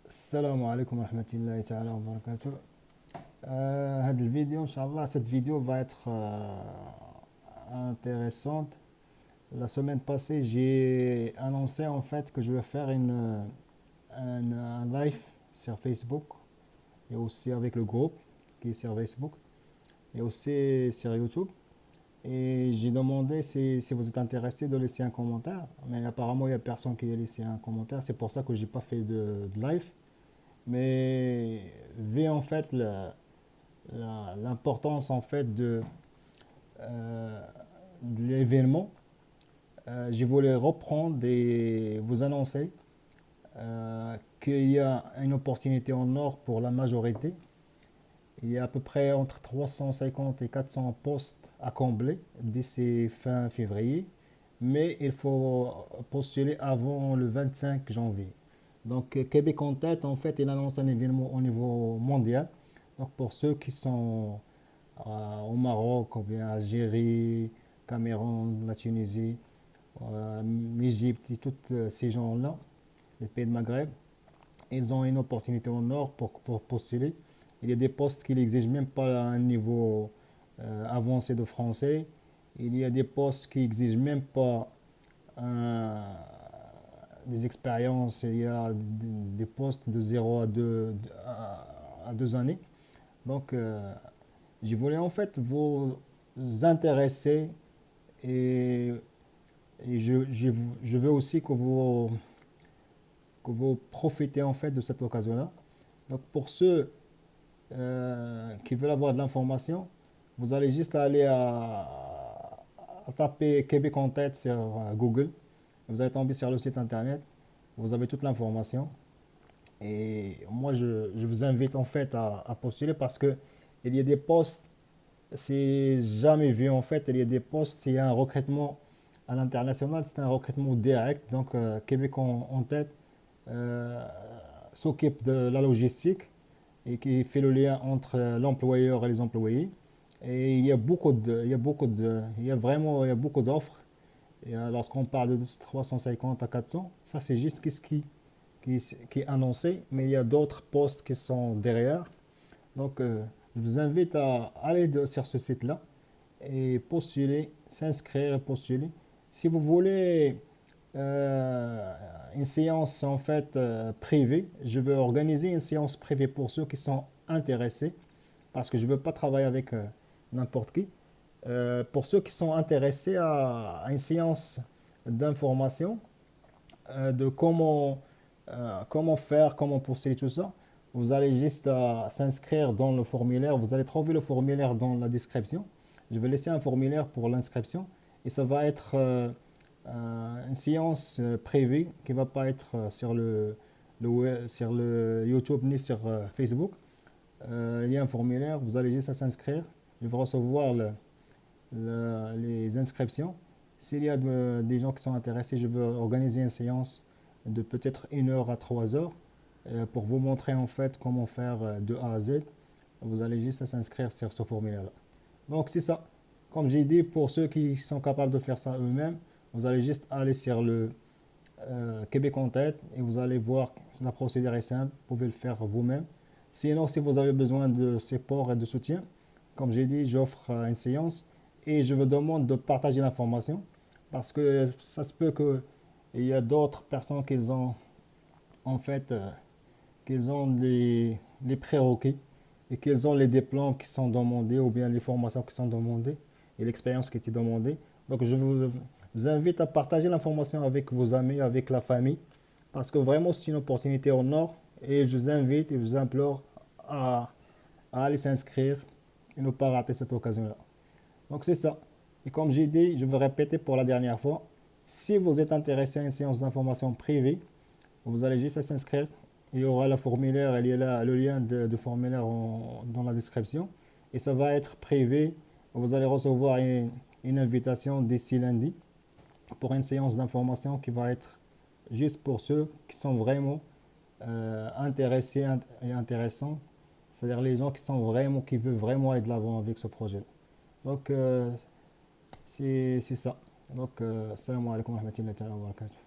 السلام عليكم ورحمة الله تعالى وبركاته. هذا الفيديو إن شاء الله cette vidéo va être intéressante. La semaine passée, j'ai annoncé en fait que je vais faire un live sur Facebook et aussi avec le groupe qui est sur Facebook et aussi sur YouTube. Et j'ai demandé si vous êtes intéressé de laisser un commentaire, mais apparemment il n'y a personne qui a laissé un commentaire. C'est pour ça que j'ai pas fait de live. Mais vu en fait l'importance en fait euh, de l'événement, je voulais reprendre et vous annoncer qu'il y a une opportunité en or pour la majorité. Il y a à peu près entre 350 et 400 postes à combler d'ici fin février, mais il faut postuler avant le 25 janvier. Donc Québec en tête, en fait, il annonce un événement au niveau mondial. Donc pour ceux qui sont au Maroc, ou bien Algérie, Cameroun, la Tunisie, l'Égypte et tous ces gens-là, les pays de Maghreb, ils ont une opportunité en or pour postuler. Il y a des postes qui n'exigent même pas un niveau avancé de français. Il y a des postes qui n'exigent même pas des expériences. Il y a des postes de 0 à 2 années. Donc, je voulais en fait vous intéresser et, je veux aussi que vous profitez en fait de cette occasion-là. Donc, pour ceux qui veulent avoir de l'information, vous allez juste aller à taper Québec en tête sur Google. Vous allez tomber sur le site internet. Vous avez toute l'information. Et moi, je vous invite en fait à postuler parce que il y a des postes, c'est jamais vu en fait. Il y a des postes, il y a un recrutement à l'international, c'est un recrutement direct. Donc, Québec en tête euh, s'occupe de la logistique et qui fait le lien entre l'employeur et les employés. Et il y a beaucoup d'offres. Et lorsqu'on parle de 350 à 400, ça c'est juste qui est annoncé, mais il y a d'autres postes qui sont derrière. Donc, je vous invite à aller sur ce site-là et postuler, s'inscrire et postuler. Si vous voulez une séance en fait privée, je veux organiser une séance privée pour ceux qui sont intéressés, parce que je ne veux pas travailler avec n'importe qui. Pour ceux qui sont intéressés à une séance d'information, de comment faire, comment poster tout ça, vous allez juste s'inscrire dans le formulaire. Vous allez trouver le formulaire dans la description. Je vais laisser un formulaire pour l'inscription et ça va être une séance privée qui ne va pas être sur le YouTube ni sur Facebook. Il y a un formulaire, vous allez juste s'inscrire. Je vais recevoir les inscriptions. S'il y a des gens qui sont intéressés, je veux organiser une séance de peut-être 1 heure à 3 heures pour vous montrer en fait comment faire de A à Z. Vous allez juste s'inscrire sur ce formulaire-là. Donc c'est ça. Comme j'ai dit, pour ceux qui sont capables de faire ça eux-mêmes, vous allez juste aller sur le Québec en tête et vous allez voir la procédure est simple. Vous pouvez le faire vous-même. Sinon, si vous avez besoin de support et de soutien, comme j'ai dit, j'offre une séance et je vous demande de partager l'information parce que ça se peut qu'il y a d'autres personnes qui ont en fait qu'ils ont les prérequis et qu'ils ont les diplômes qui sont demandés ou bien les formations qui sont demandées et l'expérience qui était demandée. Donc je vous invite à partager l'information avec vos amis, avec la famille, parce que vraiment c'est une opportunité en or et je vous invite et je vous implore à, à aller s'inscrire et ne pas rater cette occasion-là. Donc c'est ça. Et comme j'ai dit, je vais répéter pour la dernière fois, si vous êtes intéressé à une séance d'information privée, vous allez juste s'inscrire. Il y aura le formulaire, il y a là le lien de formulaire dans la description. Et ça va être privé. Vous allez recevoir une invitation d'ici lundi pour une séance d'information qui va être juste pour ceux qui sont vraiment intéressés et intéressants. C'est-à-dire les gens qui veulent vraiment aller de l'avant avec ce projet. Donc, c'est ça. Donc, salam alaikum wa rahmatullahi wa barakatuh.